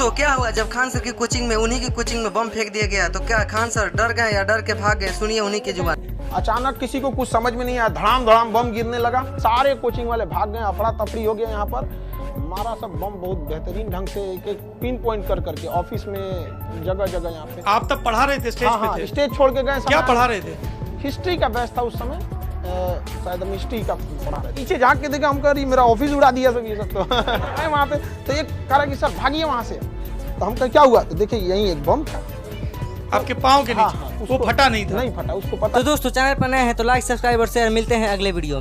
दोस्तों क्या हुआ जब खान सर की कोचिंग में, उन्हीं की कोचिंग में बम फेंक दिया गया, तो क्या खान सर डर गए या डर के भाग गए? सुनिए उन्हीं की जुबान। अचानक किसी को कुछ समझ में नहीं आया, धड़ाम धड़ाम बम गिरने लगा, सारे कोचिंग वाले भाग गए, अफरा तफरी हो गया। यहाँ पर हमारा सब बम बहुत बेहतरीन ढंग से एक एक पिन पॉइंट कर करके ऑफिस में जगह जगह यहाँ पे। आप तब पढ़ा रहे थे, स्टेज पे थे? स्टेज छोड़ के गए। क्या पढ़ा रहे थे? हिस्ट्री का बैच था उस समय, शायद हम हिस्ट्री का पढ़ा रहे। पीछे झाँक के देखा, हम कह रही मेरा ऑफिस उड़ा दिया सब ये सब। तो वहाँ पे तो एक कह रहा कि सर भागिए वहाँ से। तो हम कह क्या हुआ? तो देखिए यही एक बम था आपके पाँव के नीचे। वो फटा नहीं था? नहीं फटा, उसको पता। तो दोस्तों चैनल पर नए हैं तो लाइक सब्सक्राइब और शेयर। मिलते हैं अगले वीडियो में।